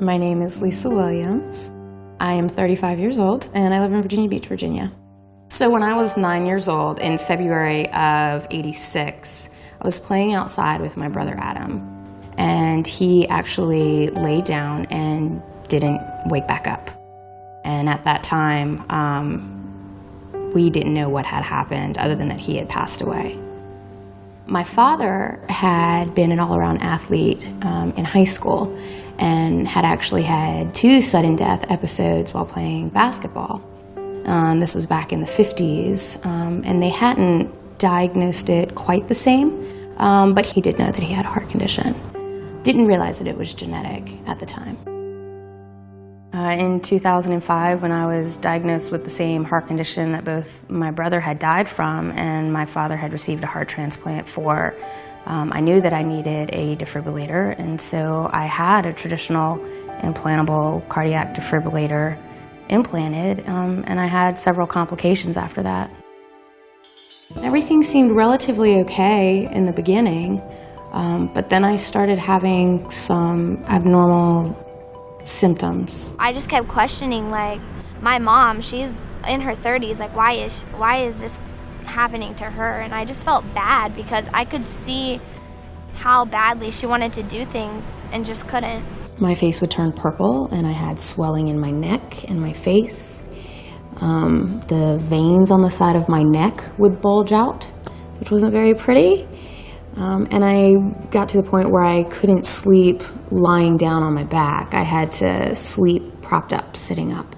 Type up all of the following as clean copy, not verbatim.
My name is Lisa Williams. I am 35 years old, and I live in Virginia Beach, Virginia. So when I was 9 years old, in February of '86, I was playing outside with my brother Adam, and he actually laid down and didn't wake back up. And at that time, we didn't know what had happened other than that he had passed away. My father had been an all-around athlete in high school and had actually had 2 sudden death episodes while playing basketball. This was back in the 50s, and they hadn't diagnosed it quite the same, but he did know that he had a heart condition. Didn't realize that it was genetic at the time. In 2005, when I was diagnosed with the same heart condition that both my brother had died from and my father had received a heart transplant for, I knew that I needed a defibrillator, and so I had a traditional implantable cardiac defibrillator implanted, and I had several complications after that. Everything seemed relatively okay in the beginning, but then I started having some abnormal symptoms. I just kept questioning, like, my mom, she's in her 30s, like, why is this happening to her? And I just felt bad because I could see how badly she wanted to do things and just couldn't. My face would turn purple, and I had swelling in my neck and my face. The veins on the side of my neck would bulge out, which wasn't very pretty. And I got to the point where I couldn't sleep lying down on my back. I had to sleep propped up, sitting up.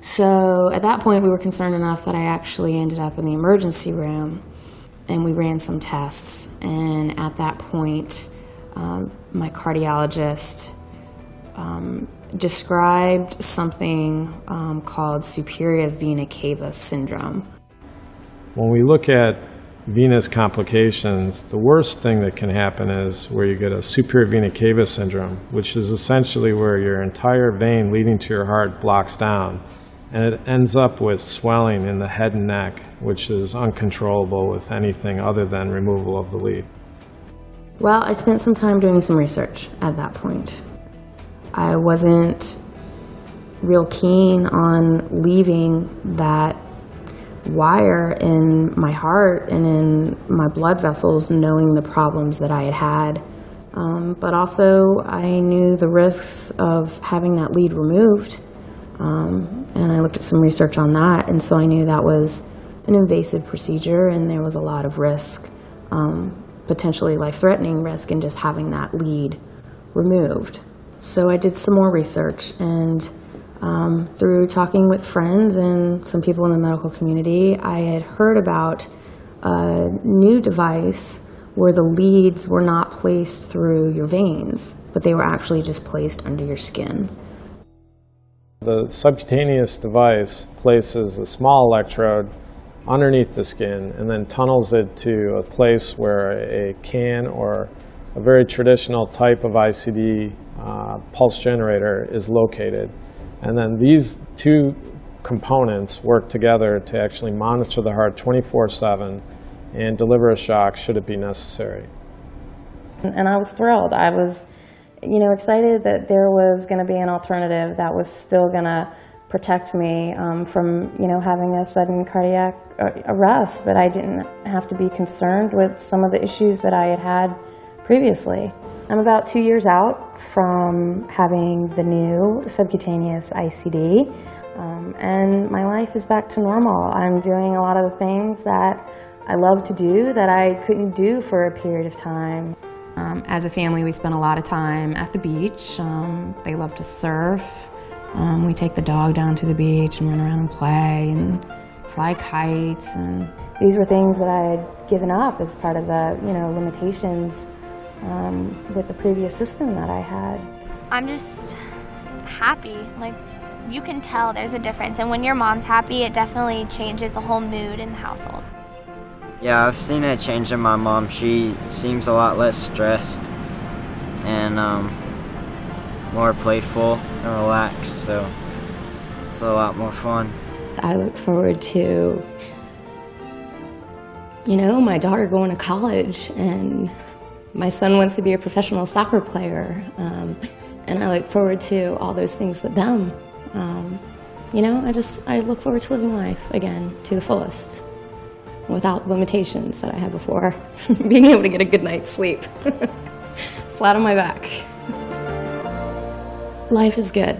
So at that point, we were concerned enough that I actually ended up in the emergency room, and we ran some tests. And at that point, my cardiologist described something called superior vena cava syndrome. When we look at venous complications, the worst thing that can happen is where you get a superior vena cava syndrome, which is essentially where your entire vein leading to your heart blocks down, and it ends up with swelling in the head and neck, which is uncontrollable with anything other than removal of the lead. Well, I spent some time doing some research at that point. I wasn't real keen on leaving that wire in my heart and in my blood vessels, knowing the problems that I had. But also, I knew the risks of having that lead removed, and I looked at some research on that, and so I knew that was an invasive procedure, and there was a lot of risk, potentially life-threatening risk in just having that lead removed. So I did some more research, and through talking with friends and some people in the medical community, I had heard about a new device where the leads were not placed through your veins, but they were actually just placed under your skin. The subcutaneous device places a small electrode underneath the skin and then tunnels it to a place where a can or a very traditional type of ICD pulse generator is located. And then these 2 components work together to actually monitor the heart 24/7 and deliver a shock should it be necessary. And I was thrilled. I was, excited that there was going to be an alternative that was still going to protect me from, having a sudden cardiac arrest, but I didn't have to be concerned with some of the issues that I had had previously. I'm about 2 years out from having the new subcutaneous ICD, and my life is back to normal. I'm doing a lot of the things that I love to do that I couldn't do for a period of time. As a family, we spend a lot of time at the beach. They love to surf. We take the dog down to the beach and run around and play and fly kites. And these were things that I had given up as part of the, limitations with the previous system that I had. I'm just happy. Like, you can tell there's a difference, and when your mom's happy, it definitely changes the whole mood in the household. Yeah, I've seen a change in my mom. She seems a lot less stressed and more playful and relaxed, so it's a lot more fun. I look forward to, my daughter going to college, and my son wants to be a professional soccer player. And I look forward to all those things with them. You know, I look forward to living life again to the fullest, without limitations that I had before. Being able to get a good night's sleep, flat on my back. Life is good.